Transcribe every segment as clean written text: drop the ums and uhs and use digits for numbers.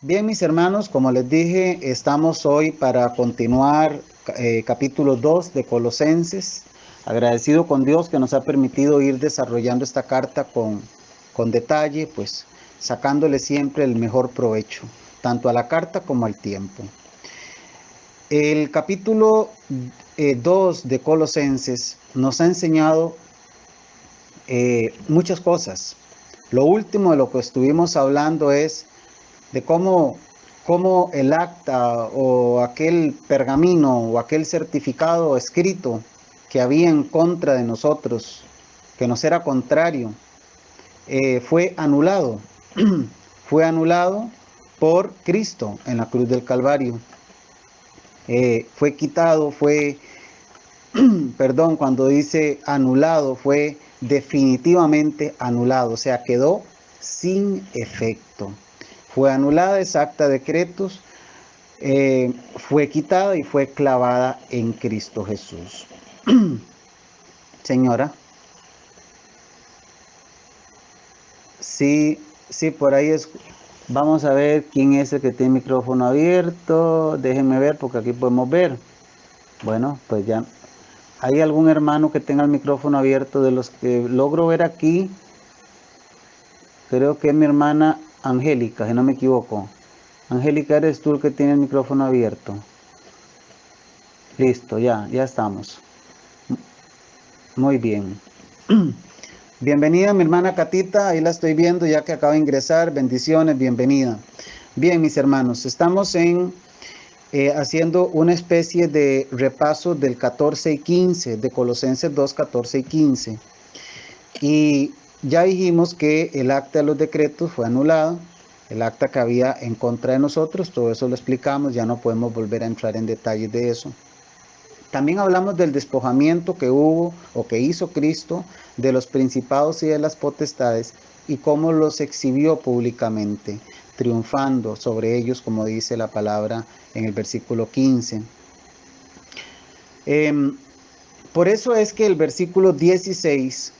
Bien, mis hermanos, como les dije, estamos hoy para continuar capítulo 2 de Colosenses. Agradecido con Dios que nos ha permitido ir desarrollando esta carta con detalle, pues sacándole siempre el mejor provecho, tanto a la carta como al tiempo. El capítulo 2 de Colosenses nos ha enseñado muchas cosas. Lo último de lo que estuvimos hablando es de cómo el acta o aquel pergamino o aquel certificado escrito que había en contra de nosotros, que nos era contrario, fue anulado. Fue anulado por Cristo en la cruz del Calvario. Fue quitado, cuando dice anulado, fue definitivamente anulado, o sea, quedó sin efecto. Fue anulada esa acta de decretos, fue quitada y fue clavada en Cristo Jesús. Señora. Sí, por ahí es. Vamos a ver quién es el que tiene el micrófono abierto. Déjenme ver porque aquí podemos ver. Bueno, pues ya. ¿Hay algún hermano que tenga el micrófono abierto de los que logro ver aquí? Creo que es mi hermana Angélica, si no me equivoco. Angélica, ¿eres tú el que tiene el micrófono abierto? Listo, ya estamos. Muy bien. Bienvenida mi hermana Catita, ahí la estoy viendo ya que acaba de ingresar. Bendiciones, bienvenida. Bien, mis hermanos, estamos haciendo una especie de repaso del 14 y 15, de Colosenses 2, 14 y 15. Y ya dijimos que el acta de los decretos fue anulado, el acta que había en contra de nosotros, todo eso lo explicamos, ya no podemos volver a entrar en detalles de eso. También hablamos del despojamiento que hubo o que hizo Cristo de los principados y de las potestades y cómo los exhibió públicamente, triunfando sobre ellos, como dice la palabra en el versículo 15. Por eso es que el versículo 16,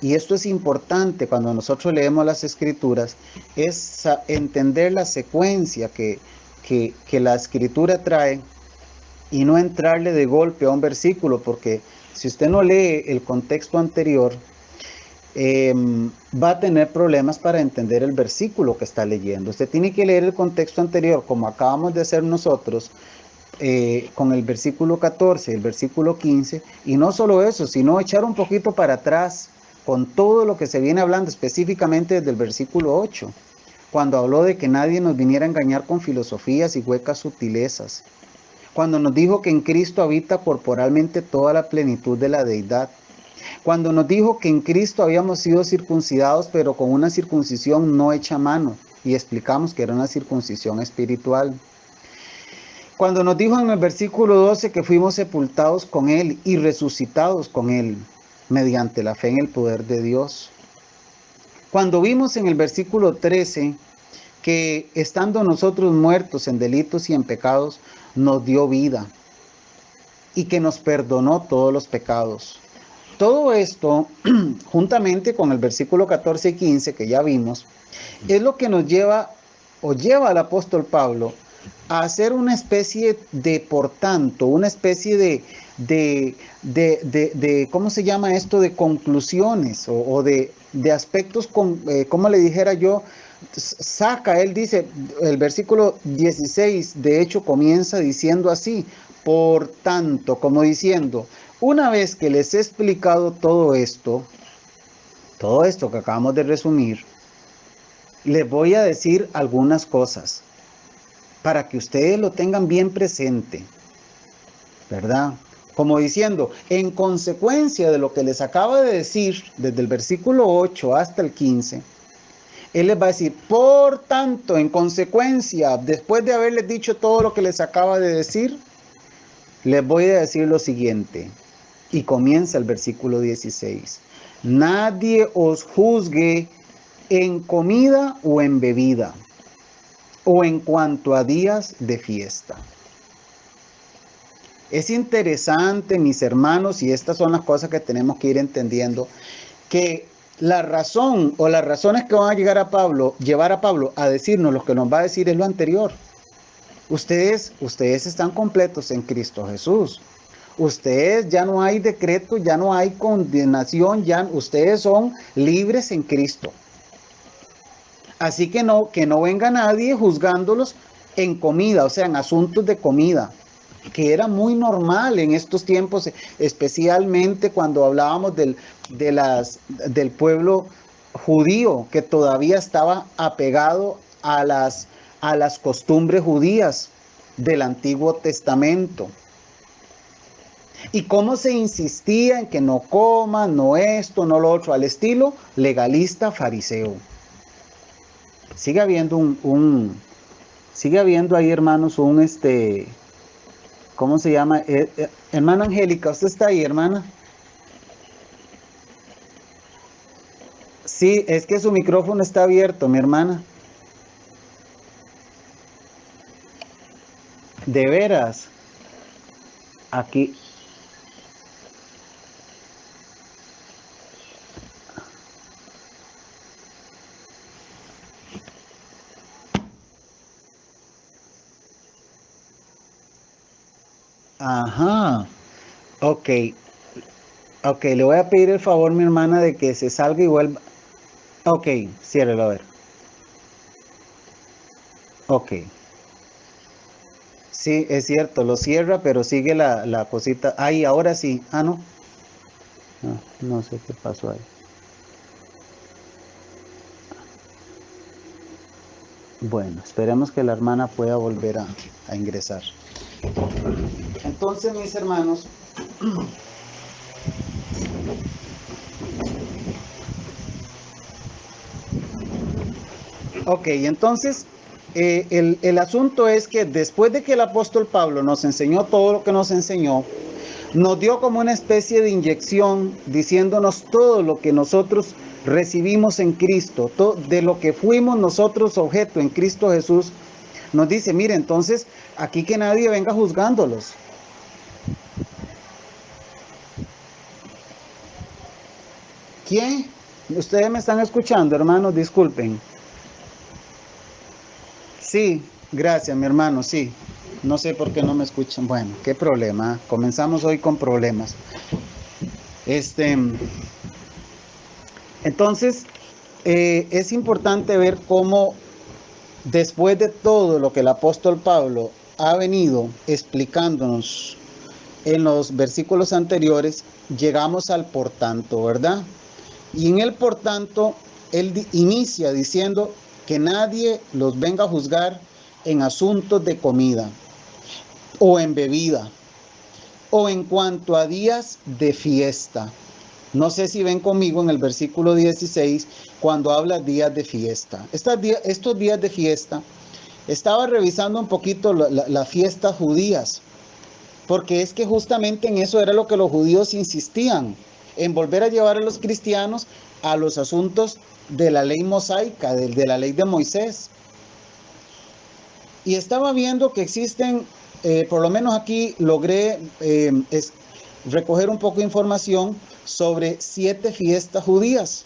y esto es importante cuando nosotros leemos las escrituras, es entender la secuencia que la escritura trae y no entrarle de golpe a un versículo, porque si usted no lee el contexto anterior, va a tener problemas para entender el versículo que está leyendo. Usted tiene que leer el contexto anterior, como acabamos de hacer nosotros, con el versículo 14, el versículo 15, y no solo eso, sino echar un poquito para atrás con todo lo que se viene hablando, específicamente desde el versículo 8, cuando habló de que nadie nos viniera a engañar con filosofías y huecas sutilezas, cuando nos dijo que en Cristo habita corporalmente toda la plenitud de la deidad, cuando nos dijo que en Cristo habíamos sido circuncidados, pero con una circuncisión no hecha a mano, y explicamos que era una circuncisión espiritual. Cuando nos dijo en el versículo 12 que fuimos sepultados con Él y resucitados con Él, mediante la fe en el poder de Dios. Cuando vimos en el versículo 13 que estando nosotros muertos en delitos y en pecados, nos dio vida y que nos perdonó todos los pecados. Todo esto, juntamente con el versículo 14 y 15 que ya vimos, es lo que nos lleva al apóstol Pablo a hacer una especie de, por tanto, una especie de ¿cómo se llama esto? De conclusiones o de aspectos, como le dijera yo, él dice, el versículo 16, de hecho, comienza diciendo así, por tanto, como diciendo, una vez que les he explicado todo esto que acabamos de resumir, les voy a decir algunas cosas para que ustedes lo tengan bien presente, ¿verdad? Como diciendo, en consecuencia de lo que les acaba de decir desde el versículo 8 hasta el 15, él les va a decir, por tanto, en consecuencia, después de haberles dicho todo lo que les acaba de decir, les voy a decir lo siguiente. Y comienza el versículo 16. Nadie os juzgue en comida o en bebida, o en cuanto a días de fiesta. Es interesante, mis hermanos, y estas son las cosas que tenemos que ir entendiendo, que La razón o las razones que van a llevar a Pablo a decirnos lo que nos va a decir es lo anterior. Ustedes están completos en Cristo Jesús. Ustedes ya no hay decreto, ya no hay condenación, ya ustedes son libres en Cristo. Así que no venga nadie juzgándolos en comida, o sea, en asuntos de comida, que era muy normal en estos tiempos, especialmente cuando hablábamos del pueblo judío, que todavía estaba apegado a las costumbres judías del Antiguo Testamento. Y cómo se insistía en que no coman, no esto, no lo otro, al estilo legalista fariseo. Sigue habiendo sigue habiendo ahí, hermanos, ¿cómo se llama? Hermana Angélica, ¿usted está ahí, hermana? Sí, es que su micrófono está abierto, mi hermana. De veras, aquí. Ajá, ok, ok, le voy a pedir el favor, mi hermana, de que se salga y vuelva. Ok, ciérrelo a ver. Ok. Sí, es cierto, lo cierra, pero sigue la cosita. Ahí, ahora sí. Ah, no. No, no sé qué pasó ahí. Bueno, esperemos que la hermana pueda volver a ingresar. Entonces, mis hermanos, ok, entonces el asunto es que después de que el apóstol Pablo nos enseñó todo lo que nos enseñó, nos dio como una especie de inyección diciéndonos todo lo que nosotros recibimos en Cristo, de lo que fuimos nosotros objeto en Cristo Jesús. Nos dice, mire, entonces aquí que nadie venga juzgándolos. ¿Quién? Ustedes me están escuchando, hermanos, disculpen. Sí, gracias, mi hermano, sí. No sé por qué no me escuchan. Bueno, qué problema. Comenzamos hoy con problemas. Entonces, es importante ver cómo después de todo lo que el apóstol Pablo ha venido explicándonos en los versículos anteriores, llegamos al por tanto, ¿verdad? Y en el por tanto, él inicia diciendo que nadie los venga a juzgar en asuntos de comida o en bebida o en cuanto a días de fiesta. No sé si ven conmigo en el versículo 16 cuando habla días de fiesta. Estos días de fiesta, estaba revisando un poquito las fiestas judías, porque es que justamente en eso era lo que los judíos insistían, en volver a llevar a los cristianos a los asuntos de la ley mosaica, de la ley de Moisés. Y estaba viendo que existen, por lo menos aquí logré recoger un poco de información sobre 7 fiestas judías.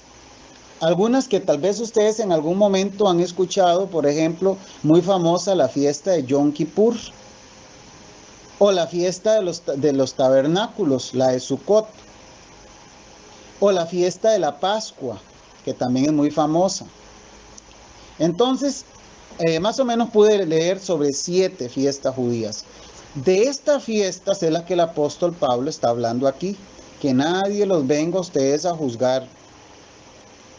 Algunas que tal vez ustedes en algún momento han escuchado, por ejemplo, muy famosa la fiesta de Yom Kippur, o la fiesta de los tabernáculos, la de Sukkot, o la fiesta de la Pascua, que también es muy famosa. Entonces, más o menos pude leer sobre 7 fiestas judías. De estas fiestas es la que el apóstol Pablo está hablando aquí, que nadie los venga a ustedes a juzgar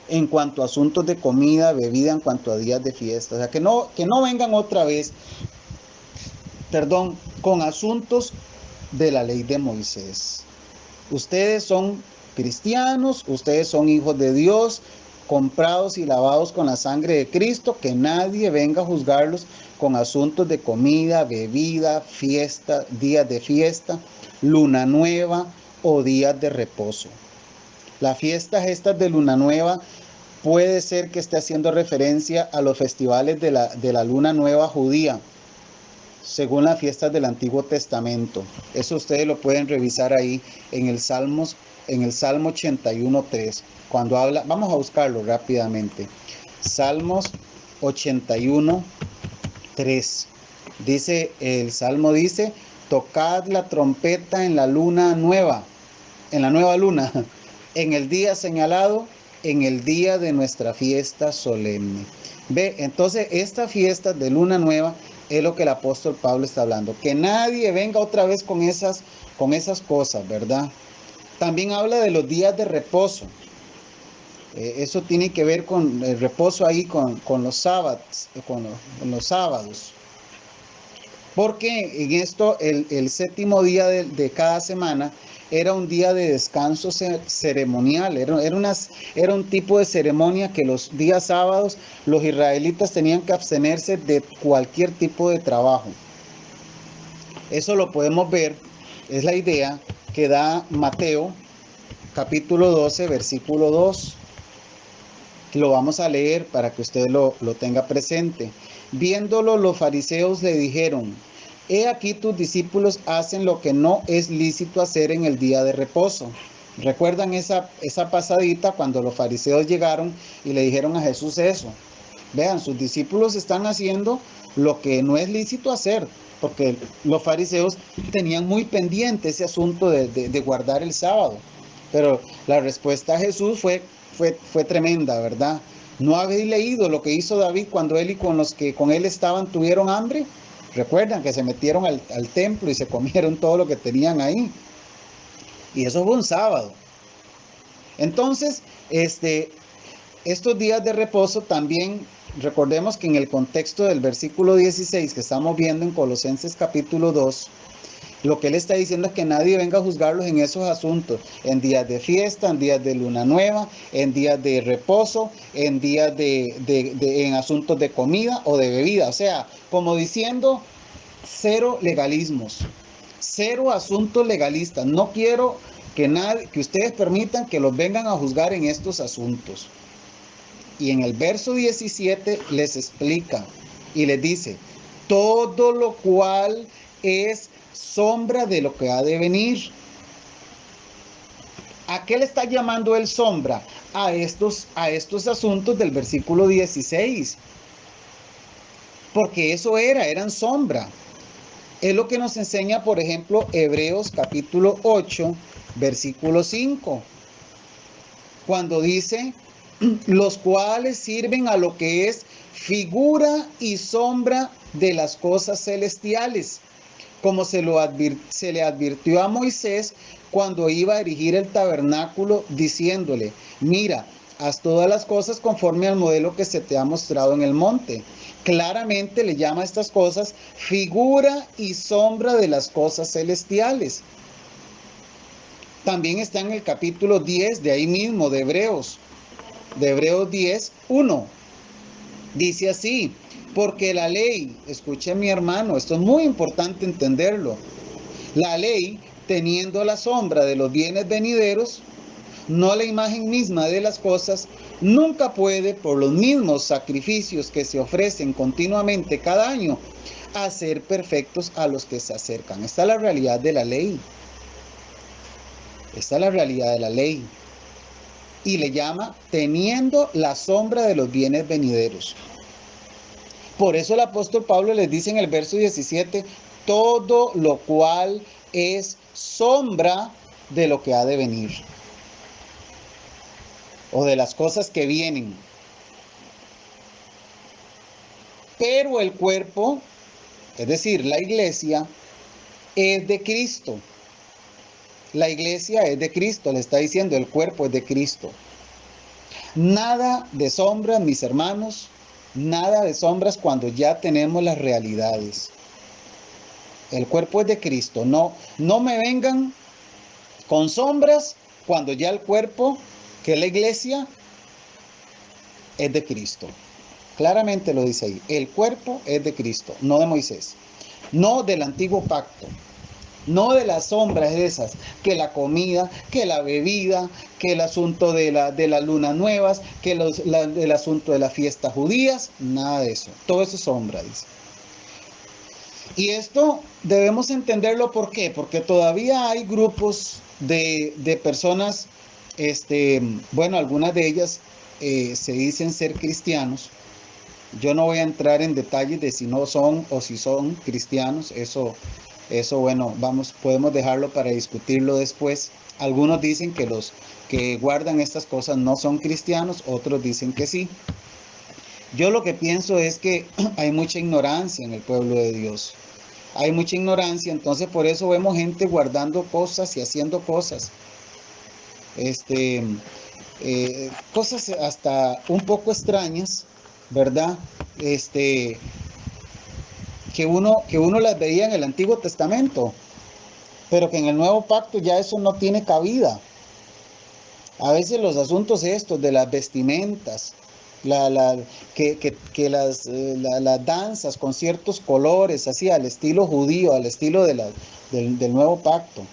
en cuanto a asuntos de comida, bebida, en cuanto a días de fiesta. O sea, que no vengan otra vez, perdón, con asuntos de la ley de Moisés. Ustedes son cristianos, ustedes son hijos de Dios, comprados y lavados con la sangre de Cristo, que nadie venga a juzgarlos con asuntos de comida, bebida, fiesta, días de fiesta, luna nueva o días de reposo. Las fiestas estas de luna nueva puede ser que esté haciendo referencia a los festivales de la luna nueva judía, según las fiestas del Antiguo Testamento. Eso ustedes lo pueden revisar ahí en el Salmos en el Salmo 81:3, cuando habla, vamos a buscarlo rápidamente. Salmos 81:3. Dice, el Salmo dice, tocad la trompeta en la luna nueva, en la nueva luna, en el día señalado, en el día de nuestra fiesta solemne. Ve, entonces esta fiesta de luna nueva es lo que el apóstol Pablo está hablando. Que nadie venga otra vez con esas cosas, ¿verdad? También habla de los días de reposo. Eso tiene que ver con el reposo ahí, con los sábados, con los sábados. Porque en esto, el séptimo día de cada semana era un día de descanso ceremonial, era un tipo de ceremonia que los días sábados los israelitas tenían que abstenerse de cualquier tipo de trabajo. Eso lo podemos ver, es la idea que da Mateo capítulo 12, versículo 2. Lo vamos a leer para que usted lo tenga presente. Viéndolo, los fariseos le dijeron: he aquí tus discípulos hacen lo que no es lícito hacer en el día de reposo. ¿Recuerdan esa pasadita cuando los fariseos llegaron y le dijeron a Jesús eso? Vean, sus discípulos están haciendo lo que no es lícito hacer, porque los fariseos tenían muy pendiente ese asunto de guardar el sábado. Pero la respuesta a Jesús fue tremenda, ¿verdad? ¿No habéis leído lo que hizo David cuando él y con los que con él estaban tuvieron hambre? Recuerdan que se metieron al templo y se comieron todo lo que tenían ahí. Y eso fue un sábado. Entonces, estos días de reposo también, recordemos que en el contexto del versículo 16 que estamos viendo en Colosenses capítulo 2, lo que él está diciendo es que nadie venga a juzgarlos en esos asuntos, en días de fiesta, en días de luna nueva, en días de reposo, en días en asuntos de comida o de bebida. O sea, como diciendo, cero legalismos, cero asuntos legalistas. No quiero que ustedes permitan que los vengan a juzgar en estos asuntos. Y en el verso 17 les explica y les dice, todo lo cual es sombra de lo que ha de venir. ¿A qué le está llamando él sombra? A estos asuntos del versículo 16. Porque eso eran sombra. Es lo que nos enseña, por ejemplo, Hebreos capítulo 8, versículo 5. Cuando dice, los cuales sirven a lo que es figura y sombra de las cosas celestiales, como se le advirtió a Moisés cuando iba a erigir el tabernáculo, diciéndole, mira, haz todas las cosas conforme al modelo que se te ha mostrado en el monte. Claramente le llama a estas cosas figura y sombra de las cosas celestiales. También está en el capítulo 10 de ahí mismo, de Hebreos 10, 1. Dice así, porque la ley, escuche mi hermano, esto es muy importante entenderlo. La ley, teniendo la sombra de los bienes venideros, no la imagen misma de las cosas, nunca puede, por los mismos sacrificios que se ofrecen continuamente cada año, hacer perfectos a los que se acercan. Esta es la realidad de la ley. Esta es la realidad de la ley. Y le llama teniendo la sombra de los bienes venideros. Por eso el apóstol Pablo les dice en el verso 17, todo lo cual es sombra de lo que ha de venir. O de las cosas que vienen. Pero el cuerpo, es decir, la iglesia, es de Cristo. La iglesia es de Cristo, le está diciendo, el cuerpo es de Cristo. Nada de sombras, mis hermanos, nada de sombras cuando ya tenemos las realidades. El cuerpo es de Cristo, no me vengan con sombras cuando ya el cuerpo, que es la iglesia, es de Cristo. Claramente lo dice ahí, el cuerpo es de Cristo, no de Moisés, no del antiguo pacto. No de las sombras esas, que la comida, que la bebida, que el asunto de las lunas nuevas, que el asunto de las fiestas judías, nada de eso. Todo eso es sombra, dice. Y esto debemos entenderlo, ¿por qué? Porque todavía hay grupos de personas, bueno, algunas de ellas se dicen ser cristianos. Yo no voy a entrar en detalles de si no son o si son cristianos. Eso bueno, podemos dejarlo para discutirlo después. Algunos dicen que los que guardan estas cosas no son cristianos, otros dicen que sí. Yo lo que pienso es que hay mucha ignorancia en el pueblo de Dios. Hay mucha ignorancia, entonces por eso vemos gente guardando cosas y haciendo cosas. Este, Cosas hasta un poco extrañas, ¿verdad? Que uno las veía en el Antiguo Testamento, pero que en el Nuevo Pacto ya eso no tiene cabida. A veces los asuntos estos de las vestimentas, la, la, que las danzas con ciertos colores, así al estilo judío, al estilo del Nuevo Pacto.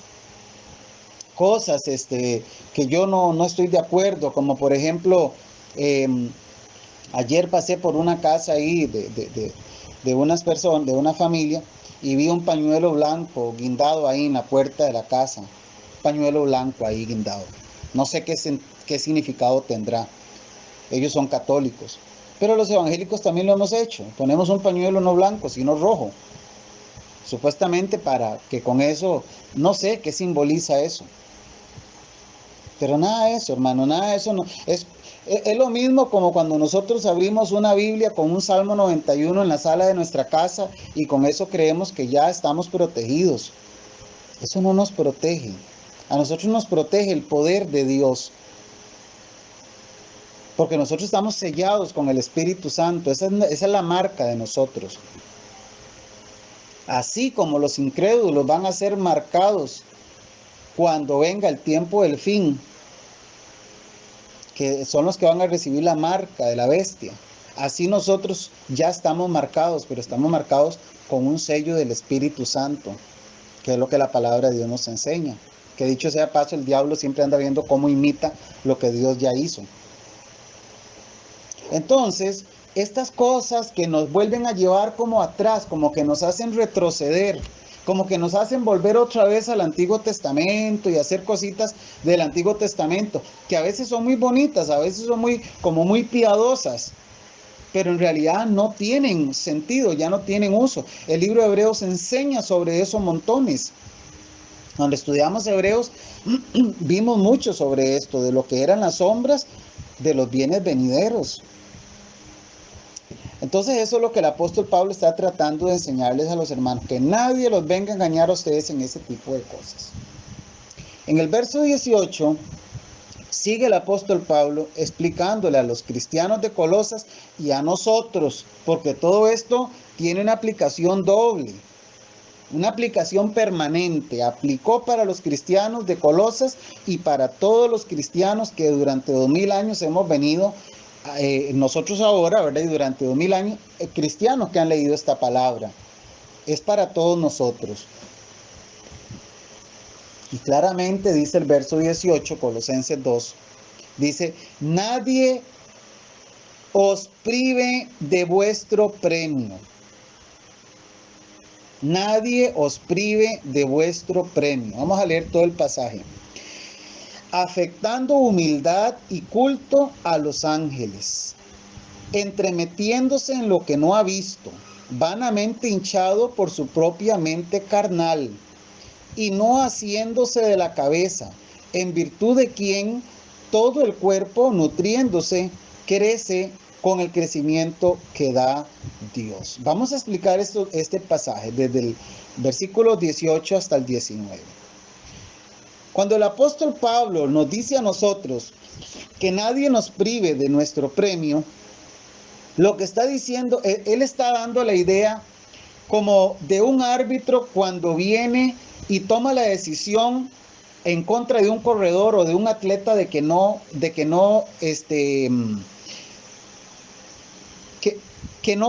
Cosas que yo no estoy de acuerdo, como por ejemplo, ayer pasé por una casa ahí de unas personas, de una familia, y vi un pañuelo blanco guindado ahí en la puerta de la casa. Pañuelo blanco ahí guindado. No sé qué significado tendrá. Ellos son católicos. Pero los evangélicos también lo hemos hecho. Ponemos un pañuelo no blanco, sino rojo. Supuestamente para que con eso, no sé qué simboliza eso. Pero nada de eso, hermano, nada de eso. No, es lo mismo como cuando nosotros abrimos una Biblia con un Salmo 91 en la sala de nuestra casa y con eso creemos que ya estamos protegidos. Eso no nos protege. A nosotros nos protege el poder de Dios. Porque nosotros estamos sellados con el Espíritu Santo. Esa es la marca de nosotros. Así como los incrédulos van a ser marcados cuando venga el tiempo del fin, que son los que van a recibir la marca de la bestia. Así nosotros ya estamos marcados, pero estamos marcados con un sello del Espíritu Santo, que es lo que la palabra de Dios nos enseña. Que dicho sea paso, el diablo siempre anda viendo cómo imita lo que Dios ya hizo. Entonces, estas cosas que nos vuelven a llevar como atrás, como que nos hacen retroceder, como que nos hacen volver otra vez al Antiguo Testamento y hacer cositas del Antiguo Testamento, que a veces son muy bonitas, a veces son como muy piadosas, pero en realidad no tienen sentido, ya no tienen uso. El libro de Hebreos enseña sobre eso montones. Cuando estudiamos Hebreos, vimos mucho sobre esto, de lo que eran las sombras de los bienes venideros. Entonces eso es lo que el apóstol Pablo está tratando de enseñarles a los hermanos, que nadie los venga a engañar a ustedes en ese tipo de cosas. En el verso 18 sigue el apóstol Pablo explicándole a los cristianos de Colosas y a nosotros, porque todo esto tiene una aplicación doble, una aplicación permanente. Aplicó para los cristianos de Colosas y para todos los cristianos que durante 2000 años hemos venido nosotros ahora, ¿verdad? Y durante 2000 años, cristianos que han leído esta palabra. Es para todos nosotros. Y claramente dice el verso 18, Colosenses 2, dice, nadie os prive de vuestro premio. Nadie os prive de vuestro premio. Vamos a leer todo el pasaje. Afectando humildad y culto a los ángeles, entremetiéndose en lo que no ha visto, vanamente hinchado por su propia mente carnal, y no haciéndose de la cabeza, en virtud de quien todo el cuerpo, nutriéndose, crece con el crecimiento que da Dios. Vamos a explicar este pasaje desde el versículo 18 hasta el 19. Cuando el apóstol Pablo nos dice a nosotros que nadie nos prive de nuestro premio, lo que está diciendo, él está dando la idea como de un árbitro cuando viene y toma la decisión en contra de un corredor o de un atleta de que no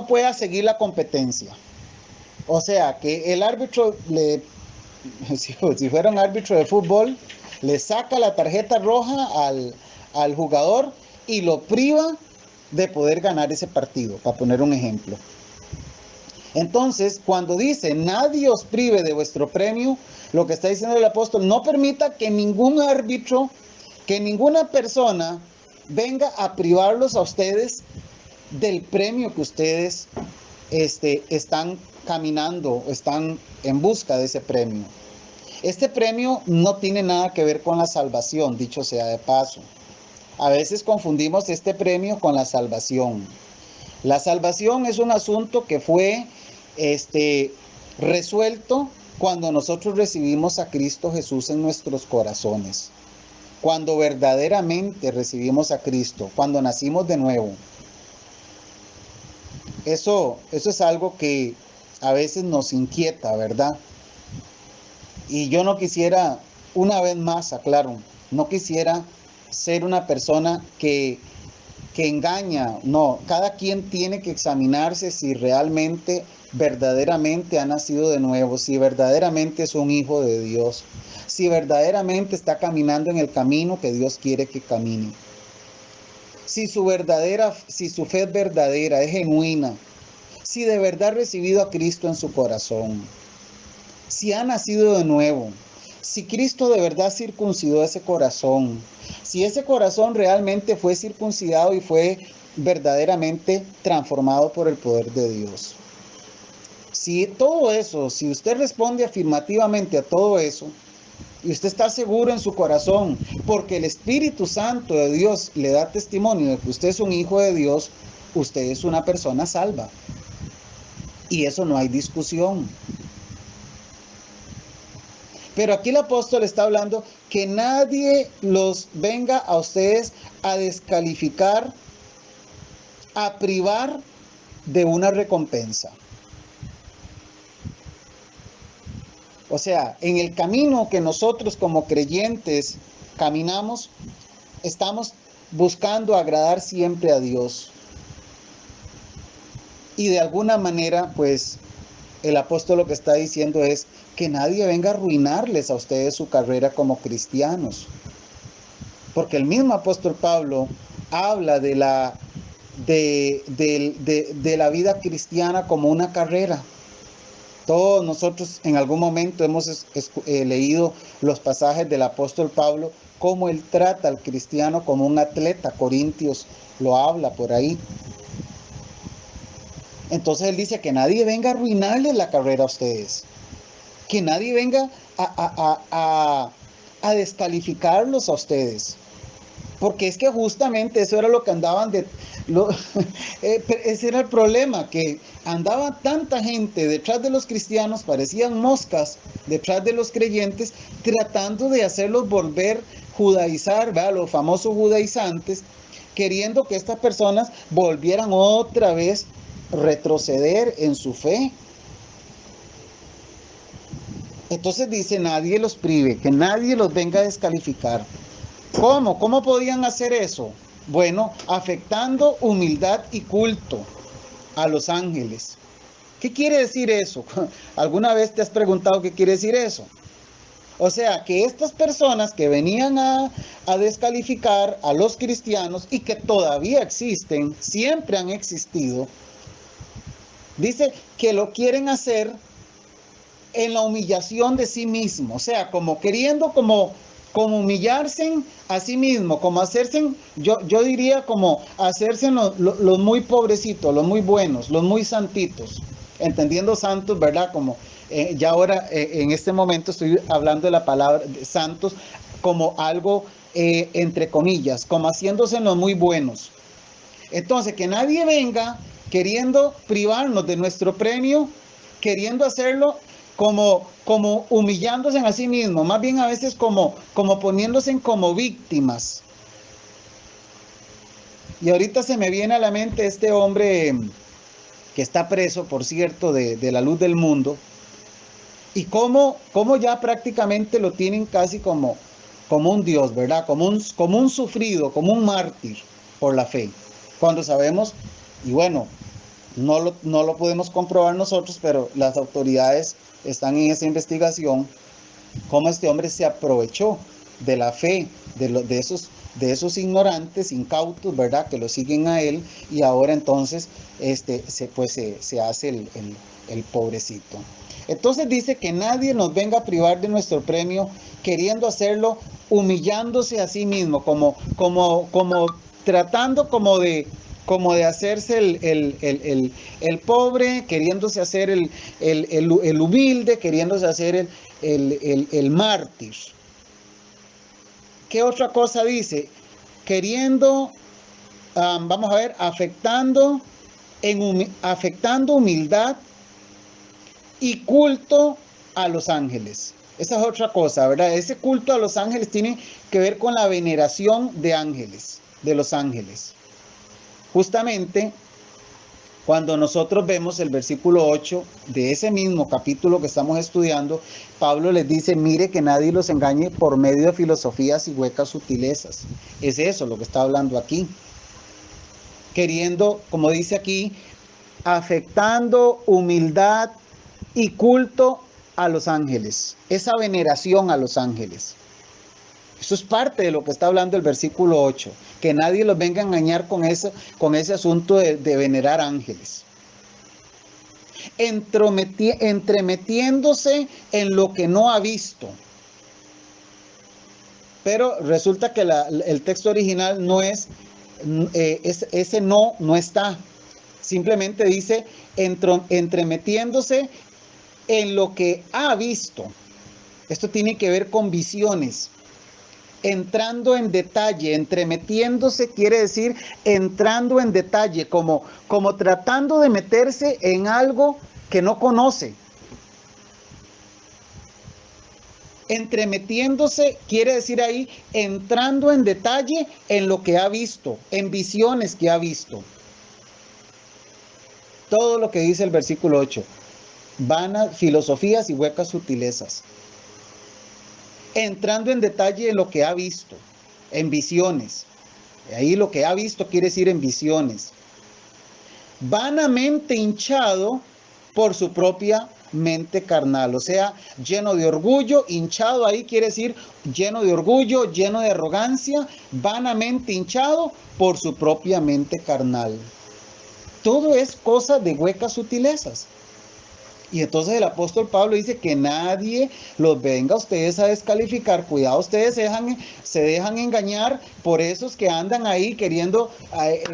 pueda seguir la competencia. O sea, que el árbitro si fuera un árbitro de fútbol, le saca la tarjeta roja al jugador y lo priva de poder ganar ese partido, para poner un ejemplo. Entonces, cuando dice, nadie os prive de vuestro premio, lo que está diciendo el apóstol, no permita que ningún árbitro, que ninguna persona venga a privarlos a ustedes del premio que ustedes están caminando, están en busca de ese premio. Este premio no tiene nada que ver con la salvación, dicho sea de paso. A veces confundimos este premio con la salvación. La salvación es un asunto que fue resuelto cuando nosotros recibimos a Cristo Jesús en nuestros corazones. Cuando verdaderamente recibimos a Cristo, cuando nacimos de nuevo. Eso es algo que a veces nos inquieta, ¿verdad? Y yo no quisiera, una vez más, aclaro, no quisiera ser una persona que engaña. No, cada quien tiene que examinarse si realmente, verdaderamente ha nacido de nuevo, si verdaderamente es un hijo de Dios, si verdaderamente está caminando en el camino que Dios quiere que camine. Si su fe es verdadera, es genuina, si de verdad ha recibido a Cristo en su corazón, si ha nacido de nuevo, si Cristo de verdad circuncidó ese corazón, si ese corazón realmente fue circuncidado y fue verdaderamente transformado por el poder de Dios. Si todo eso, si usted responde afirmativamente a todo eso, y usted está seguro en su corazón, porque el Espíritu Santo de Dios le da testimonio de que usted es un hijo de Dios, usted es una persona salva. Y eso no hay discusión. Pero aquí el apóstol está hablando que nadie los venga a ustedes a descalificar, a privar de una recompensa. O sea, en el camino que nosotros como creyentes caminamos, estamos buscando agradar siempre a Dios. Y de alguna manera, pues, el apóstol lo que está diciendo es que nadie venga a arruinarles a ustedes su carrera como cristianos. Porque el mismo apóstol Pablo habla de la vida cristiana como una carrera. Todos nosotros en algún momento hemos leído los pasajes del apóstol Pablo, cómo él trata al cristiano como un atleta. Corintios lo habla por ahí. Entonces él dice que nadie venga a arruinarles la carrera a ustedes. Que nadie venga a descalificarlos a ustedes. Porque es que justamente eso era lo que andaban ese era el problema, que andaba tanta gente detrás de los cristianos, parecían moscas detrás de los creyentes, tratando de hacerlos volver judaizar, ¿verdad? Los famosos judaizantes, queriendo que estas personas volvieran otra vez retroceder en su fe. Entonces dice, nadie los prive, que nadie los venga a descalificar. ¿Cómo? ¿Cómo podían hacer eso? Bueno, afectando humildad y culto a los ángeles. ¿Qué quiere decir eso? ¿Alguna vez te has preguntado qué quiere decir eso? O sea, que estas personas que venían a descalificar a los cristianos y que todavía existen, siempre han existido, dice que lo quieren hacer en la humillación de sí mismo, o sea, como queriendo como humillarse a sí mismo, como hacerse, yo diría como hacerse los muy pobrecitos, los muy buenos, los muy santitos, entendiendo santos, ¿verdad? Como ya ahora en este momento estoy hablando de la palabra de santos como algo entre comillas, como haciéndose los muy buenos. Entonces, que nadie venga queriendo privarnos de nuestro premio, queriendo hacerlo como humillándose a sí mismo, más bien a veces como poniéndose como víctimas. Y ahorita se me viene a la mente este hombre que está preso, por cierto, de la luz del mundo, y cómo ya prácticamente lo tienen casi como un dios, ¿verdad? Como un sufrido, como un mártir por la fe. Cuando sabemos, y bueno, no lo podemos comprobar nosotros, pero las autoridades están en esa investigación, cómo este hombre se aprovechó de la fe de esos de esos ignorantes, incautos, ¿verdad? Que lo siguen a él, y ahora entonces se hace el pobrecito. Entonces dice que nadie nos venga a privar de nuestro premio queriendo hacerlo, humillándose a sí mismo, como tratando como de hacerse el pobre, queriéndose hacer el humilde, queriéndose hacer el mártir. ¿Qué otra cosa dice? Queriendo, vamos a ver, afectando humildad y culto a los ángeles. Esa es otra cosa, ¿verdad? Ese culto a los ángeles tiene que ver con la veneración de ángeles, de los ángeles. Justamente cuando nosotros vemos el versículo 8 de ese mismo capítulo que estamos estudiando, Pablo les dice, mire que nadie los engañe por medio de filosofías y huecas sutilezas. Es eso lo que está hablando aquí. Queriendo, como dice aquí, afectando humildad y culto a los ángeles. Esa veneración a los ángeles. Eso es parte de lo que está hablando el versículo 8. Que nadie los venga a engañar con ese asunto de venerar ángeles. Entremetiéndose en lo que no ha visto. Pero resulta que el texto original no es, ese no está. Simplemente dice entremetiéndose en lo que ha visto. Esto tiene que ver con visiones. Entrando en detalle, entremetiéndose quiere decir entrando en detalle, como tratando de meterse en algo que no conoce. Entremetiéndose quiere decir ahí entrando en detalle en lo que ha visto, en visiones que ha visto. Todo lo que dice el versículo 8, vanas filosofías y huecas sutilezas. Entrando en detalle en lo que ha visto, en visiones. Ahí lo que ha visto quiere decir en visiones. Vanamente hinchado por su propia mente carnal, o sea, lleno de orgullo. Hinchado ahí quiere decir lleno de orgullo, lleno de arrogancia, vanamente hinchado por su propia mente carnal. Todo es cosa de huecas sutilezas. Y entonces el apóstol Pablo dice que nadie los venga a ustedes a descalificar. Cuidado, ustedes se dejan engañar por esos que andan ahí queriendo,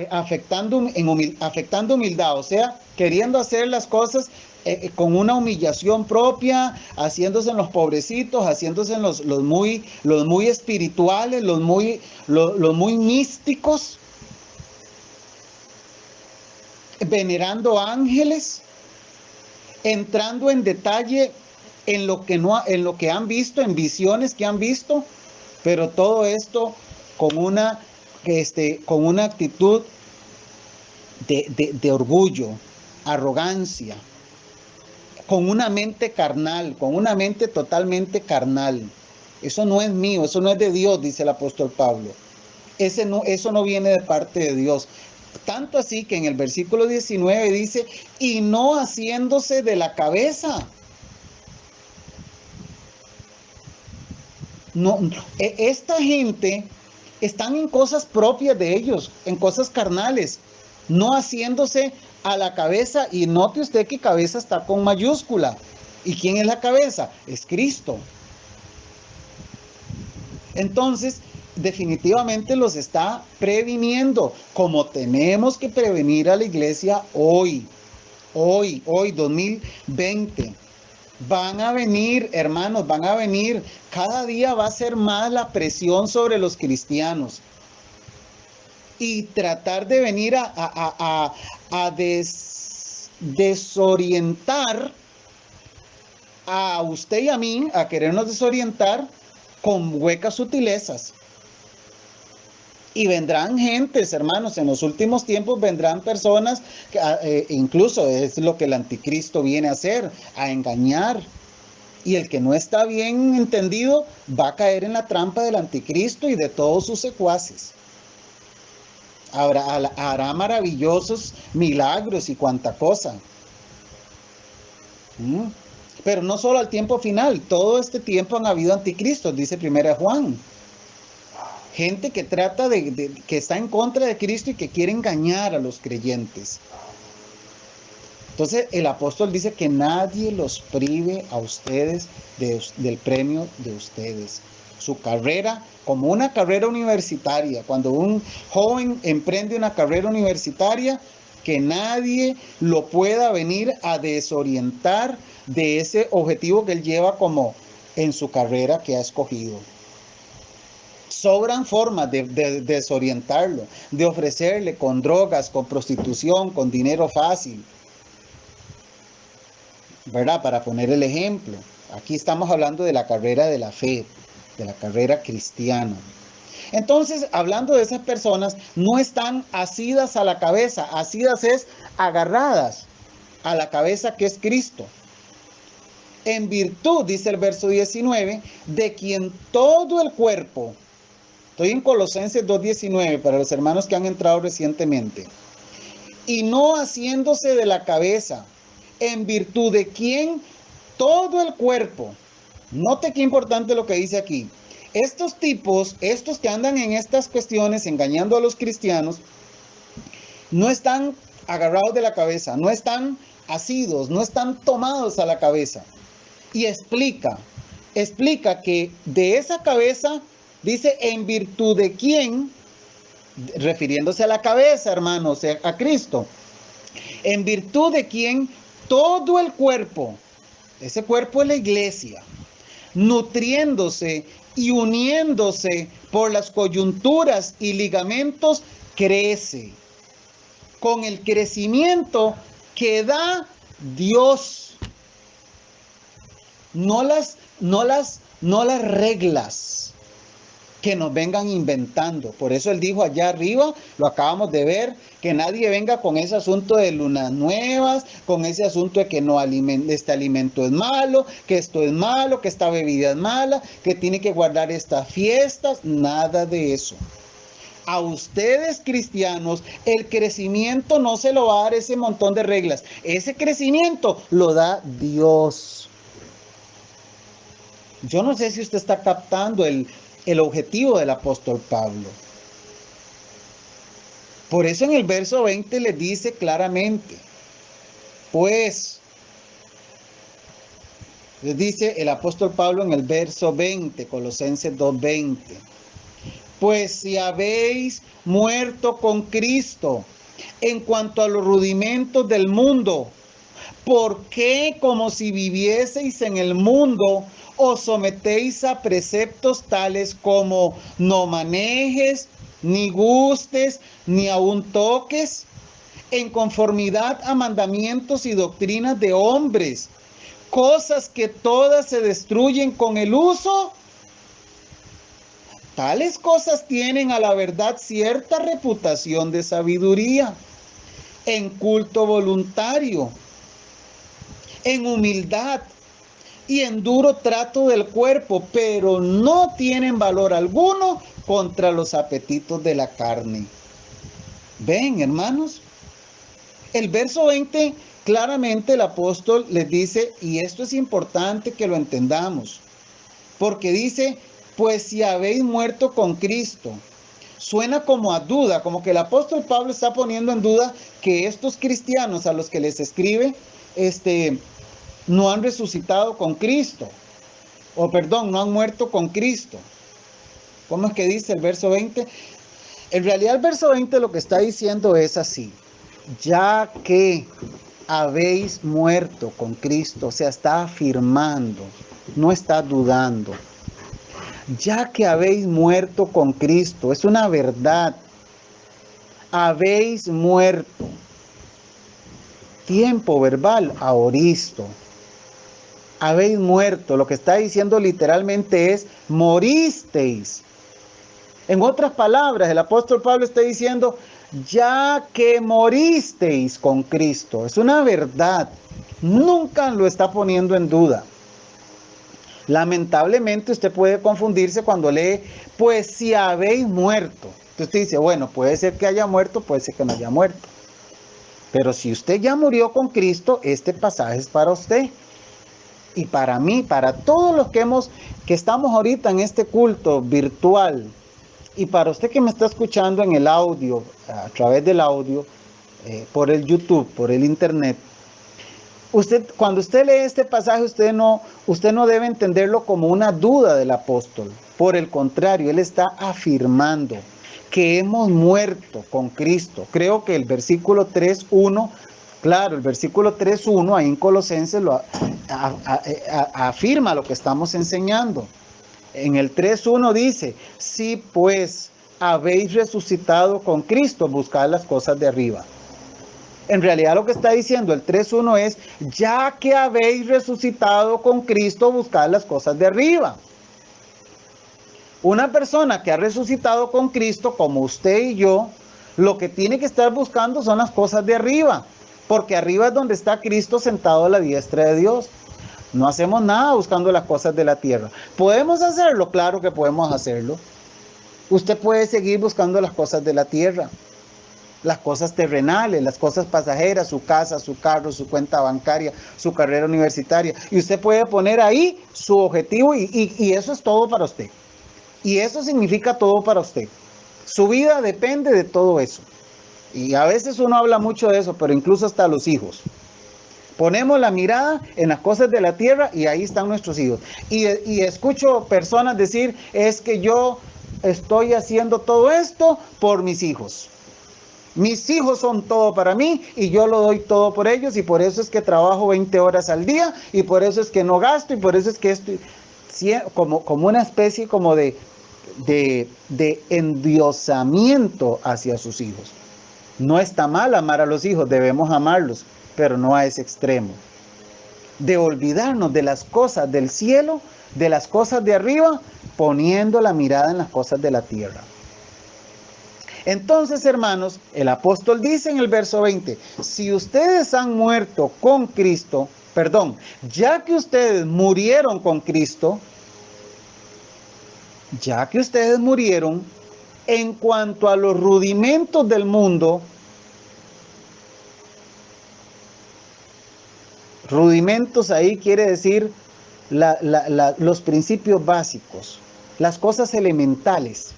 afectando humildad, o sea, queriendo hacer las cosas con una humillación propia, haciéndose en los pobrecitos, haciéndose en los muy espirituales, los muy místicos, venerando ángeles, entrando en detalle en lo que han visto, en visiones que han visto, pero todo esto con una actitud de orgullo, arrogancia, con una mente carnal, con una mente totalmente carnal. Eso no es mío, eso no es de Dios, dice el apóstol Pablo. Eso no viene de parte de Dios. Tanto así que en el versículo 19 dice, y no haciéndose de la cabeza. No, esta gente están en cosas propias de ellos, en cosas carnales, no haciéndose a la cabeza. Y note usted que cabeza está con mayúscula. ¿Y quién es la cabeza? Es Cristo. Entonces, definitivamente los está previniendo, como tenemos que prevenir a la iglesia hoy, 2020. Van a venir, hermanos, van a venir. Cada día va a ser más la presión sobre los cristianos. Y tratar de venir a desorientar a usted y a mí, a querernos desorientar con huecas sutilezas. Y vendrán gentes, hermanos, en los últimos tiempos vendrán personas, que incluso es lo que el anticristo viene a hacer, a engañar. Y el que no está bien entendido va a caer en la trampa del anticristo y de todos sus secuaces. Hará maravillosos milagros y cuanta cosa. Pero no solo al tiempo final, todo este tiempo han habido anticristos, dice 1 Juan. Gente que trata que está en contra de Cristo y que quiere engañar a los creyentes. Entonces el apóstol dice que nadie los prive a ustedes del premio de ustedes. Su carrera, como una carrera universitaria, cuando un joven emprende una carrera universitaria, que nadie lo pueda venir a desorientar de ese objetivo que él lleva como en su carrera que ha escogido. Sobran formas de desorientarlo, de ofrecerle con drogas, con prostitución, con dinero fácil, ¿verdad? Para poner el ejemplo. Aquí estamos hablando de la carrera de la fe, de la carrera cristiana. Entonces, hablando de esas personas, no están asidas a la cabeza. Asidas es agarradas a la cabeza que es Cristo. En virtud, dice el verso 19, de quien todo el cuerpo, estoy en Colosenses 2:19 para los hermanos que han entrado recientemente, y no haciéndose de la cabeza, en virtud de quien todo el cuerpo, note qué importante lo que dice aquí, estos tipos, estos que andan en estas cuestiones engañando a los cristianos, no están agarrados de la cabeza, no están asidos, no están tomados a la cabeza. Y explica que de esa cabeza, dice, en virtud de quién, refiriéndose a la cabeza, hermanos, a Cristo, en virtud de quien todo el cuerpo, ese cuerpo es la iglesia, nutriéndose y uniéndose por las coyunturas y ligamentos, crece con el crecimiento que da Dios. No las reglas que nos vengan inventando. Por eso él dijo allá arriba, lo acabamos de ver, que nadie venga con ese asunto de lunas nuevas, con ese asunto de que no este alimento es malo, que esto es malo, que esta bebida es mala, que tiene que guardar estas fiestas, nada de eso. A ustedes cristianos, el crecimiento no se lo va a dar ese montón de reglas. Ese crecimiento lo da Dios. Yo no sé si usted está captando el objetivo del apóstol Pablo. Por eso en el verso 20 le dice claramente, pues, les dice el apóstol Pablo en el verso 20, Colosenses 2:20, pues si habéis muerto con Cristo en cuanto a los rudimentos del mundo, ¿por qué como si vivieseis en el mundo os sometéis a preceptos tales como no manejes, ni gustes, ni aun toques, en conformidad a mandamientos y doctrinas de hombres, cosas que todas se destruyen con el uso? Tales cosas tienen a la verdad cierta reputación de sabiduría, en culto voluntario, en humildad y en duro trato del cuerpo, pero no tienen valor alguno contra los apetitos de la carne. ¿Ven, hermanos? El verso 20, claramente el apóstol les dice, y esto es importante que lo entendamos, porque dice, pues si habéis muerto con Cristo. Suena como a duda, como que el apóstol Pablo está poniendo en duda que estos cristianos a los que les escribe, no han resucitado con Cristo, o perdón, no han muerto con Cristo. ¿Cómo es que dice el verso 20? En realidad el verso 20 lo que está diciendo es así, ya que habéis muerto con Cristo, o sea, está afirmando, no está dudando. Ya que habéis muerto con Cristo, es una verdad, habéis muerto. Tiempo verbal, aoristo. Habéis muerto, lo que está diciendo literalmente es moristeis. En otras palabras, el apóstol Pablo está diciendo, ya que moristeis con Cristo. Es una verdad, nunca lo está poniendo en duda. Lamentablemente usted puede confundirse cuando lee, pues si habéis muerto. Entonces usted dice, bueno, puede ser que haya muerto, puede ser que no haya muerto. Pero si usted ya murió con Cristo, este pasaje es para usted. Y para mí, para todos los que estamos ahorita en este culto virtual, Y para usted que me está escuchando en el audio, a través del audio, por el YouTube, por el internet, cuando usted lee este pasaje, usted no debe entenderlo como una duda del apóstol. Por el contrario, él está afirmando que hemos muerto con Cristo. Creo que el versículo 3:1, claro, el versículo 3:1 ahí en Colosenses afirma lo que estamos enseñando. En el 3:1 dice, si pues habéis resucitado con Cristo, buscad las cosas de arriba. En realidad lo que está diciendo el 3:1 es, ya que habéis resucitado con Cristo, buscad las cosas de arriba. Una persona que ha resucitado con Cristo, como usted y yo, lo que tiene que estar buscando son las cosas de arriba, porque arriba es donde está Cristo sentado a la diestra de Dios. No hacemos nada buscando las cosas de la tierra. ¿Podemos hacerlo? Claro que podemos hacerlo. Usted puede seguir buscando las cosas de la tierra, las cosas terrenales, las cosas pasajeras, su casa, su carro, su cuenta bancaria, su carrera universitaria. Y usted puede poner ahí su objetivo y eso es todo para usted. Y eso significa todo para usted. Su vida depende de todo eso. Y a veces uno habla mucho de eso, pero incluso hasta los hijos. Ponemos la mirada en las cosas de la tierra y ahí están nuestros hijos. Y escucho personas decir, es que yo estoy haciendo todo esto por mis hijos. Mis hijos son todo para mí y yo lo doy todo por ellos y por eso es que trabajo 20 horas al día y por eso es que no gasto y por eso es que estoy como una especie como de endiosamiento hacia sus hijos. No está mal amar a los hijos, debemos amarlos, pero no a ese extremo. De olvidarnos de las cosas del cielo, de las cosas de arriba, poniendo la mirada en las cosas de la tierra. Entonces, hermanos, el apóstol dice en el verso 20, si ustedes han muerto con Cristo, ya que ustedes murieron con Cristo, ya que ustedes murieron, en cuanto a los rudimentos del mundo, rudimentos ahí quiere decir los principios básicos, las cosas elementales.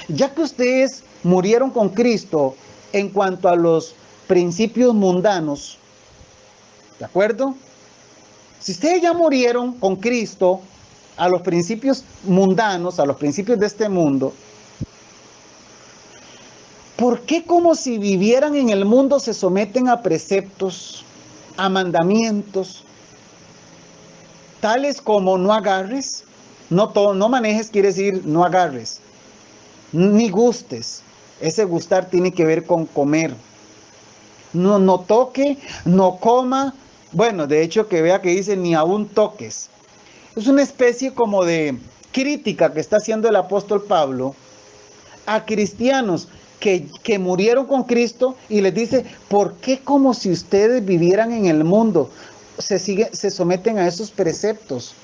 Ya que ustedes murieron con Cristo en cuanto a los principios mundanos, ¿de acuerdo? Si ustedes ya murieron con Cristo a los principios mundanos, a los principios de este mundo, ¿por qué como si vivieran en el mundo se someten a preceptos, a mandamientos, tales como no agarres? No manejes quiere decir no agarres, ni gustes. Ese gustar tiene que ver con comer. No toque, no coma. Bueno, de hecho que vea que dice ni aún toques. Es una especie como de crítica que está haciendo el apóstol Pablo a cristianos que murieron con Cristo y les dice, ¿por qué como si ustedes vivieran en el mundo se someten a esos preceptos?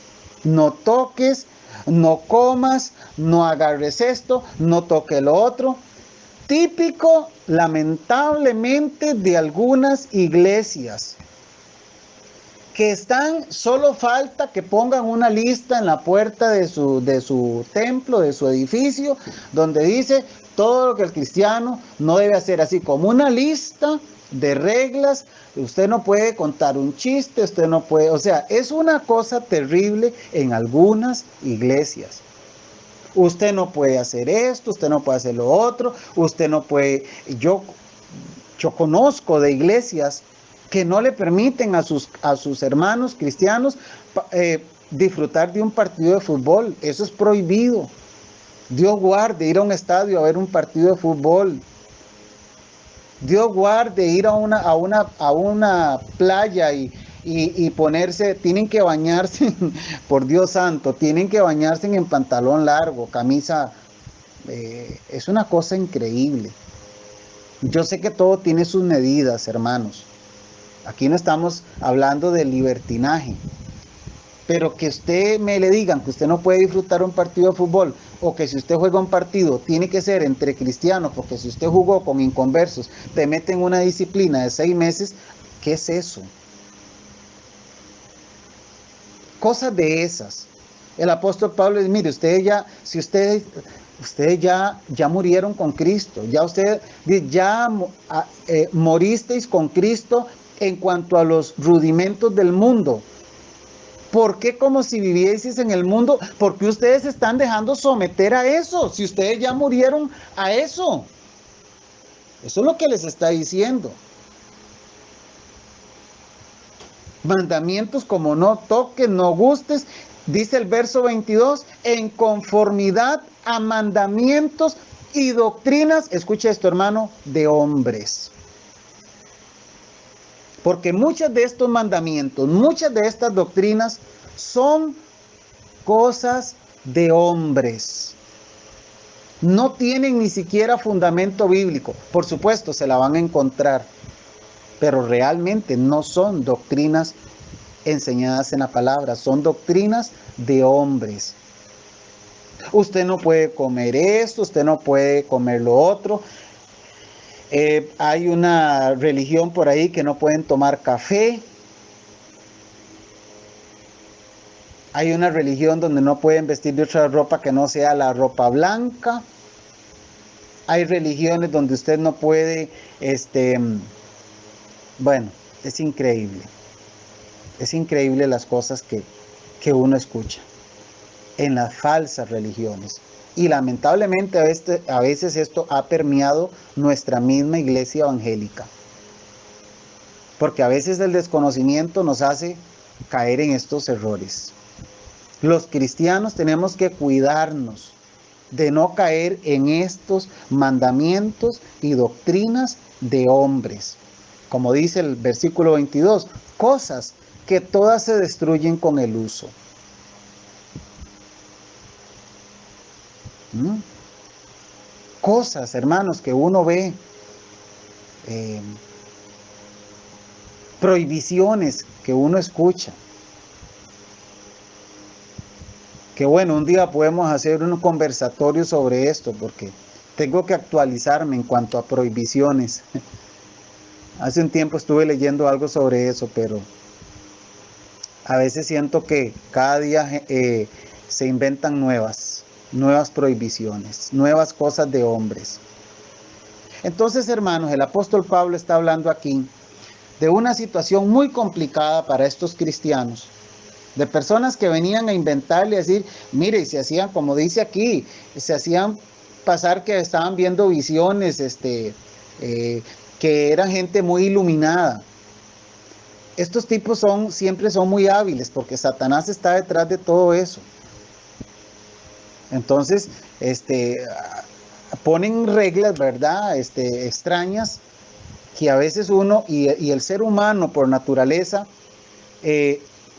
No toques, no comas, no agarres esto, no toque lo otro. Típico, lamentablemente, de algunas iglesias que están, solo falta que pongan una lista en la puerta de su templo, de su edificio, donde dice todo lo que el cristiano no debe hacer, así como una lista de reglas. Usted no puede contar un chiste, usted no puede, o sea, es una cosa terrible en algunas iglesias. Usted no puede hacer esto, usted no puede hacer lo otro, usted no puede, yo conozco de iglesias que no le permiten a sus hermanos cristianos disfrutar de un partido de fútbol. Eso es prohibido. Dios guarde ir a un estadio a ver un partido de fútbol. Dios guarde ir a una playa y ponerse, tienen que bañarse, por Dios santo, tienen que bañarse en pantalón largo, camisa. Es una cosa increíble. Yo sé que todo tiene sus medidas, hermanos. Aquí no estamos hablando de libertinaje. Pero que usted le digan que usted no puede disfrutar un partido de fútbol, o que si usted juega un partido tiene que ser entre cristianos, porque si usted jugó con inconversos, te meten una disciplina de 6 meses, ¿qué es eso? Cosas de esas. El apóstol Pablo dice, mire, si ustedes Ustedes ya murieron con Cristo, ya ustedes ya moristeis con Cristo en cuanto a los rudimentos del mundo. ¿Por qué como si vivieseis en el mundo? Porque ustedes se están dejando someter a eso, si ustedes ya murieron a eso. Eso es lo que les está diciendo. Mandamientos como no toques, no gustes, dice el verso 22, en conformidad a mandamientos y doctrinas, escucha esto hermano, de hombres. Porque muchos de estos mandamientos, muchas de estas doctrinas son cosas de hombres. No tienen ni siquiera fundamento bíblico. Por supuesto, se la van a encontrar, pero realmente no son doctrinas enseñadas en la palabra, son doctrinas de hombres. Usted no puede comer esto, usted no puede comer lo otro. Hay una religión por ahí que no pueden tomar café. Hay una religión donde no pueden vestir de otra ropa que no sea la ropa blanca. Hay religiones donde usted no puede, bueno, es increíble. Es increíble las cosas que uno escucha en las falsas religiones. Y lamentablemente a veces esto ha permeado nuestra misma iglesia evangélica. Porque a veces el desconocimiento nos hace caer en estos errores. Los cristianos tenemos que cuidarnos de no caer en estos mandamientos y doctrinas de hombres. Como dice el versículo 22, cosas que todas se destruyen con el uso. Cosas, hermanos, que uno ve, prohibiciones que uno escucha. Que bueno, un día podemos hacer un conversatorio sobre esto, porque tengo que actualizarme en cuanto a prohibiciones. Hace un tiempo estuve leyendo algo sobre eso, pero a veces siento que cada día se inventan nuevas prohibiciones, nuevas cosas de hombres. Entonces, hermanos, el apóstol Pablo está hablando aquí de una situación muy complicada para estos cristianos, de personas que venían a inventarle y decir, mire, y se hacían, como dice aquí, se hacían pasar que estaban viendo visiones, que eran gente muy iluminada. Estos tipos siempre son muy hábiles porque Satanás está detrás de todo eso. Entonces, ponen reglas, ¿verdad? Extrañas, que a veces uno y el ser humano por naturaleza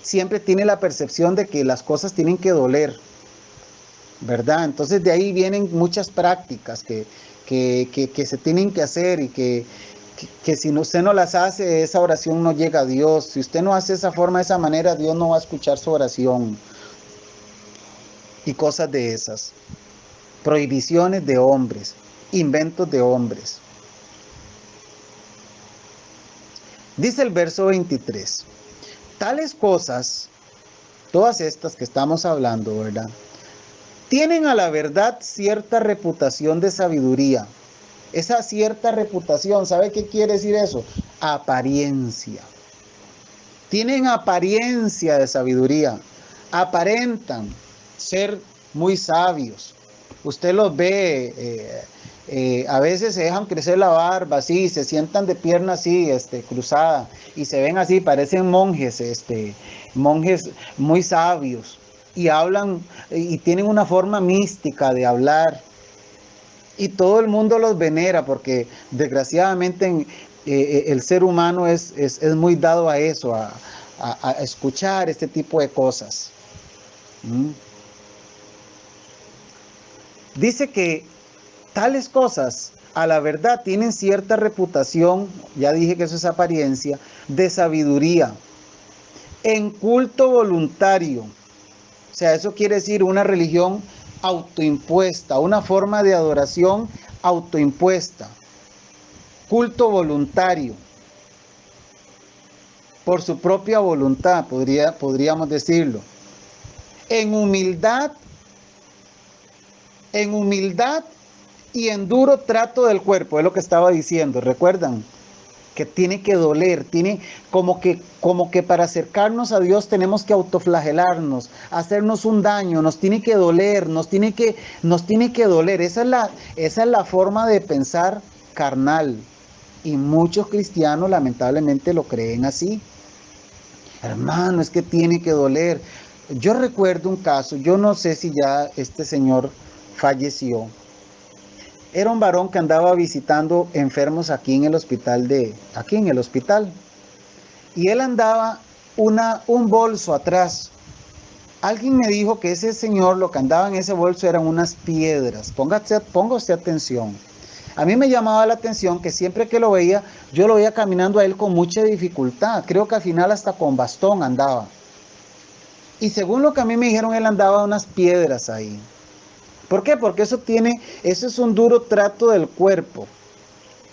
siempre tiene la percepción de que las cosas tienen que doler, ¿verdad? Entonces de ahí vienen muchas prácticas que se tienen que hacer y que si usted no las hace, esa oración no llega a Dios. Si usted no hace esa forma, de esa manera, Dios no va a escuchar su oración. Y cosas de esas. Prohibiciones de hombres, inventos de hombres. Dice el verso 23. Tales cosas, todas estas que estamos hablando, ¿verdad? Tienen a la verdad cierta reputación de sabiduría. Esa cierta reputación, ¿sabe qué quiere decir eso? Apariencia. Tienen apariencia de sabiduría. Aparentan ser muy sabios. Usted los ve, a veces se dejan crecer la barba, así, se sientan de pierna así, cruzada, y se ven así, parecen monjes, monjes muy sabios, y hablan, y tienen una forma mística de hablar, y todo el mundo los venera, porque desgraciadamente el ser humano es muy dado a eso, a escuchar este tipo de cosas. Dice que tales cosas a la verdad tienen cierta reputación, ya dije que eso es apariencia, de sabiduría, en culto voluntario. O sea, eso quiere decir una religión autoimpuesta, una forma de adoración autoimpuesta, culto voluntario, por su propia voluntad, podríamos decirlo, en humildad en humildad y en duro trato del cuerpo, es lo que estaba diciendo, ¿recuerdan? Que tiene que doler, tiene como que para acercarnos a Dios tenemos que autoflagelarnos, hacernos un daño, nos tiene que doler, nos tiene que doler. Esa es la forma de pensar carnal. Y muchos cristianos lamentablemente lo creen así. Hermano, es que tiene que doler. Yo recuerdo un caso, yo no sé si ya este señor falleció. Era un varón que andaba visitando enfermos aquí en el hospital Y él andaba un bolso atrás. Alguien me dijo que ese señor lo que andaba en ese bolso eran unas piedras. Ponga usted atención. A mí me llamaba la atención que siempre que lo veía, yo lo veía caminando a él con mucha dificultad. Creo que al final hasta con bastón andaba. Y según lo que a mí me dijeron, él andaba unas piedras ahí. ¿Por qué? Porque eso es un duro trato del cuerpo.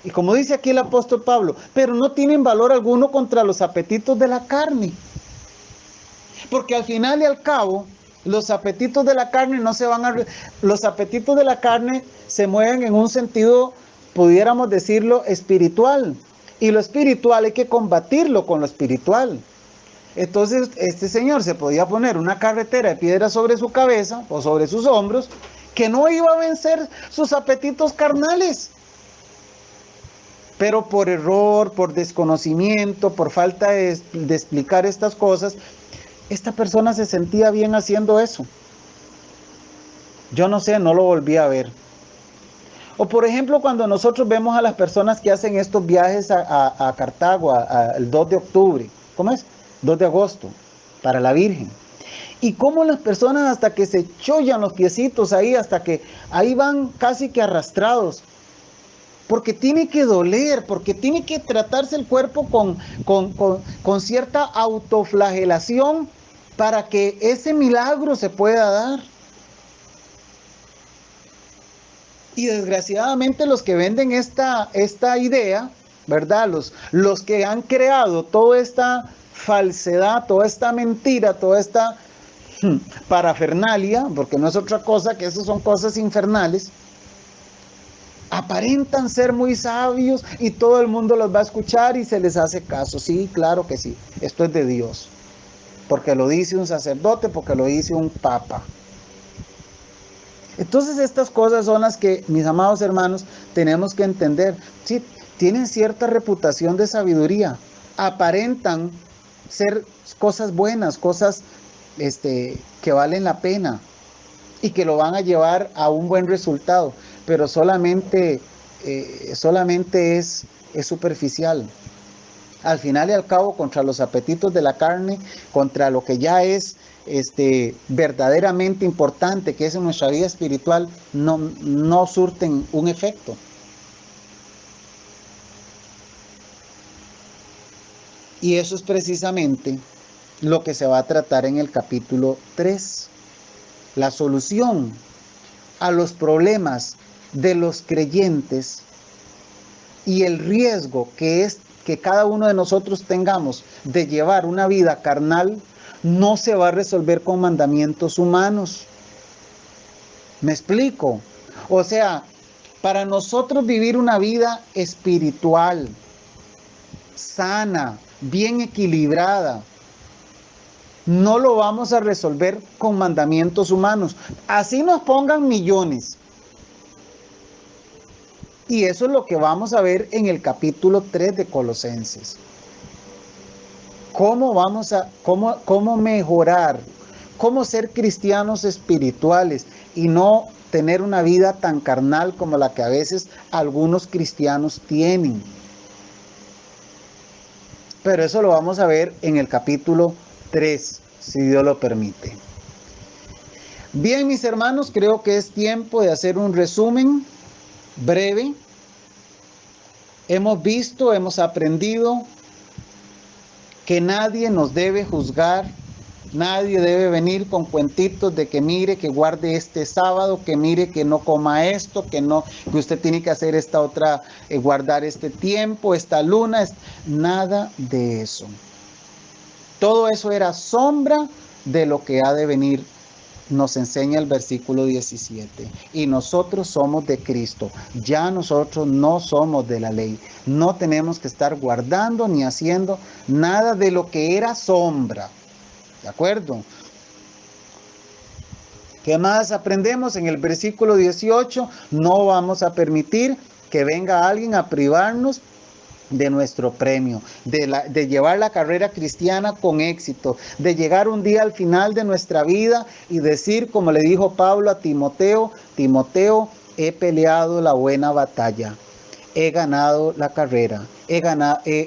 Y como dice aquí el apóstol Pablo, pero no tienen valor alguno contra los apetitos de la carne. Porque al final y al cabo, los apetitos de la carne no se van a... Los apetitos de la carne se mueven en un sentido, pudiéramos decirlo, espiritual. Y lo espiritual hay que combatirlo con lo espiritual. Entonces, este señor se podía poner una carretera de piedra sobre su cabeza o sobre sus hombros, que no iba a vencer sus apetitos carnales. Pero por error, por desconocimiento, por falta de explicar estas cosas, esta persona se sentía bien haciendo eso. Yo no sé, no lo volví a ver. O por ejemplo, cuando nosotros vemos a las personas que hacen estos viajes a Cartago, el 2 de octubre, ¿cómo es? 2 de agosto, para la Virgen. Y cómo las personas hasta que se chollan los piecitos ahí, hasta que ahí van casi que arrastrados. Porque tiene que doler, porque tiene que tratarse el cuerpo con cierta autoflagelación para que ese milagro se pueda dar. Y desgraciadamente los que venden esta idea, ¿verdad? Los que han creado toda esta falsedad, toda esta mentira, toda esta parafernalia, porque no es otra cosa que eso son cosas infernales, aparentan ser muy sabios y todo el mundo los va a escuchar y se les hace caso. Sí, claro que sí, esto es de Dios, porque lo dice un sacerdote, porque lo dice un papa. Entonces estas cosas son las que, mis amados hermanos, tenemos que entender. Sí, tienen cierta reputación de sabiduría, aparentan ser cosas buenas, cosas que valen la pena y que lo van a llevar a un buen resultado, pero solamente es superficial. Al final y al cabo, contra los apetitos de la carne, contra lo que ya es verdaderamente importante, que es en nuestra vida espiritual, no surten un efecto. Y eso es precisamente lo que se va a tratar en el capítulo 3. La solución a los problemas de los creyentes y el riesgo que es que cada uno de nosotros tengamos de llevar una vida carnal no se va a resolver con mandamientos humanos. ¿Me explico? O sea, para nosotros vivir una vida espiritual, sana, bien equilibrada, no lo vamos a resolver con mandamientos humanos. Así nos pongan millones. Y eso es lo que vamos a ver en el capítulo 3 de Colosenses. ¿Cómo mejorar? ¿Cómo ser cristianos espirituales y no tener una vida tan carnal como la que a veces algunos cristianos tienen? Pero eso lo vamos a ver en el capítulo 3, si Dios lo permite. Bien, mis hermanos, creo que es tiempo de hacer un resumen breve. Hemos visto, hemos aprendido que nadie nos debe juzgar, nadie debe venir con cuentitos de que mire, que guarde este sábado, que mire, que no coma esto, que usted tiene que hacer esta otra, guardar este tiempo, esta luna, nada de eso. Todo eso era sombra de lo que ha de venir nos enseña el versículo 17. Y nosotros somos de Cristo. Ya nosotros no somos de la ley. No tenemos que estar guardando ni haciendo nada de lo que era sombra. ¿De acuerdo? ¿Qué más aprendemos en el versículo 18? No vamos a permitir que venga alguien a privarnos de nuestro premio, de llevar la carrera cristiana con éxito, de llegar un día al final de nuestra vida y decir, como le dijo Pablo a Timoteo, Timoteo, he peleado la buena batalla, he ganado la carrera,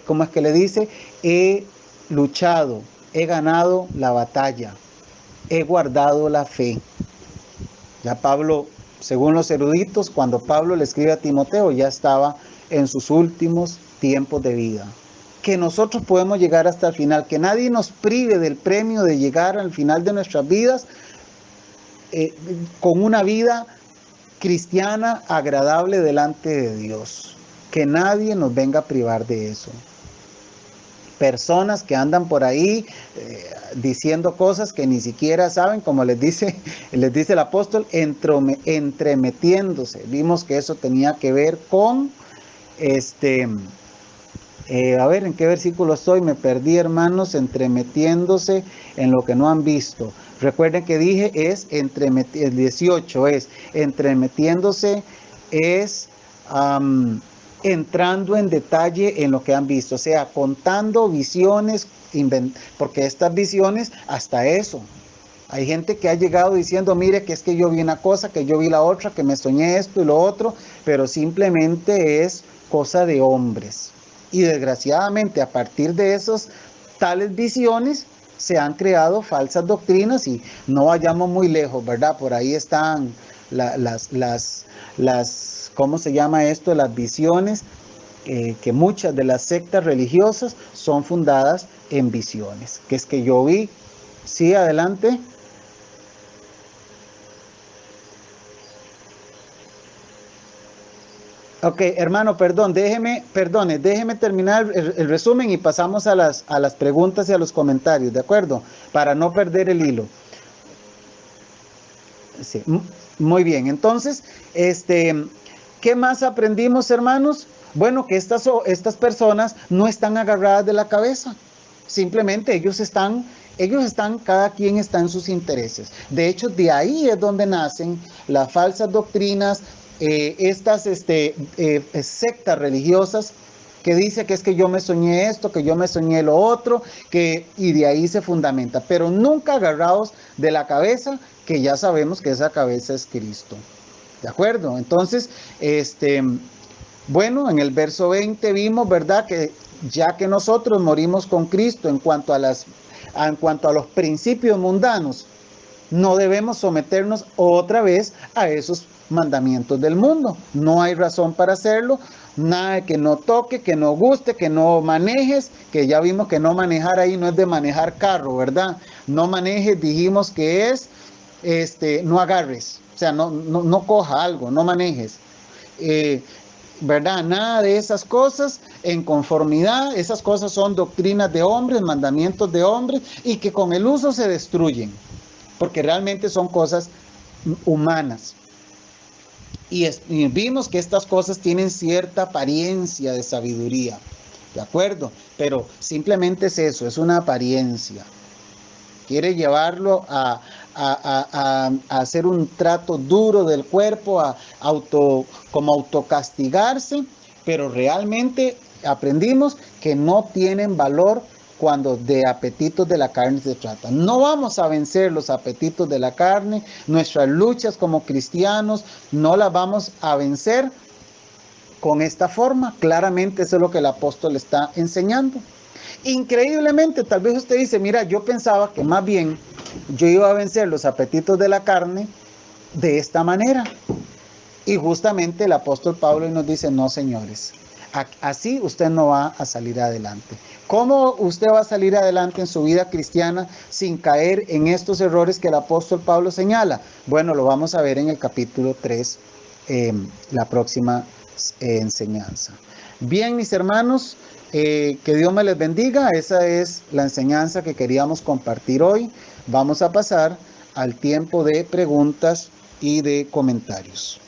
¿cómo es que le dice? He luchado, he ganado la batalla, he guardado la fe. Ya Pablo, según los eruditos, cuando Pablo le escribe a Timoteo, ya estaba en sus últimos tiempos de vida. Que nosotros podemos llegar hasta el final, que nadie nos prive del premio de llegar al final de nuestras vidas con una vida cristiana agradable delante de Dios. Que nadie nos venga a privar de eso. Personas que andan por ahí diciendo cosas que ni siquiera saben, como les dice el apóstol, entremetiéndose. Vimos que eso tenía que ver con a ver, ¿en qué versículo estoy? Me perdí, hermanos. Entremetiéndose en lo que no han visto. Recuerden que dije el 18 es entremetiéndose, es entrando en detalle en lo que han visto. O sea, contando visiones, porque estas visiones, hasta eso. Hay gente que ha llegado diciendo, mire, que es que yo vi una cosa, que yo vi la otra, que me soñé esto y lo otro, pero simplemente es cosa de hombres. Y desgraciadamente a partir de esas tales visiones se han creado falsas doctrinas y no vayamos muy lejos, ¿verdad? Por ahí están ¿cómo se llama esto? Las visiones, que muchas de las sectas religiosas son fundadas en visiones. Que es que yo vi, sí, adelante. Ok, hermano, déjeme terminar el resumen y pasamos a las preguntas y a los comentarios, ¿de acuerdo? Para no perder el hilo. Sí, muy bien, entonces, ¿qué más aprendimos, hermanos? Bueno, que estas personas no están agarradas de la cabeza, simplemente ellos están, cada quien está en sus intereses. De hecho, de ahí es donde nacen las falsas doctrinas, estas sectas religiosas que dice que es que yo me soñé esto, que yo me soñé lo otro, y de ahí se fundamenta, pero nunca agarrados de la cabeza, que ya sabemos que esa cabeza es Cristo. ¿De acuerdo? Entonces, bueno, en el verso 20 vimos, ¿verdad?, que ya que nosotros morimos con Cristo en cuanto a los principios mundanos, no debemos someternos otra vez a esos mandamientos del mundo. No hay razón para hacerlo. Nada de que no toque, que no guste, que no manejes, que ya vimos que no manejar ahí no es de manejar carro, ¿verdad? No manejes, dijimos que es, no agarres, o sea, no coja algo, no manejes. ¿Verdad? Nada de esas cosas en conformidad. Esas cosas son doctrinas de hombres, mandamientos de hombres, y que con el uso se destruyen, porque realmente son cosas humanas. Y vimos que estas cosas tienen cierta apariencia de sabiduría, ¿de acuerdo? Pero simplemente es eso, es una apariencia. Quiere llevarlo a hacer un trato duro del cuerpo, como autocastigarse, pero realmente aprendimos que no tienen valor cuando de apetitos de la carne se trata. No vamos a vencer los apetitos de la carne, nuestras luchas como cristianos no las vamos a vencer con esta forma. Claramente eso es lo que el apóstol está enseñando. Increíblemente, tal vez usted dice, mira, yo pensaba que más bien yo iba a vencer los apetitos de la carne de esta manera. Y justamente el apóstol Pablo nos dice, no, señores, así usted no va a salir adelante. ¿Cómo usted va a salir adelante en su vida cristiana sin caer en estos errores que el apóstol Pablo señala? Bueno, lo vamos a ver en el capítulo 3, la próxima enseñanza. Bien, mis hermanos, que Dios me les bendiga. Esa es la enseñanza que queríamos compartir hoy. Vamos a pasar al tiempo de preguntas y de comentarios.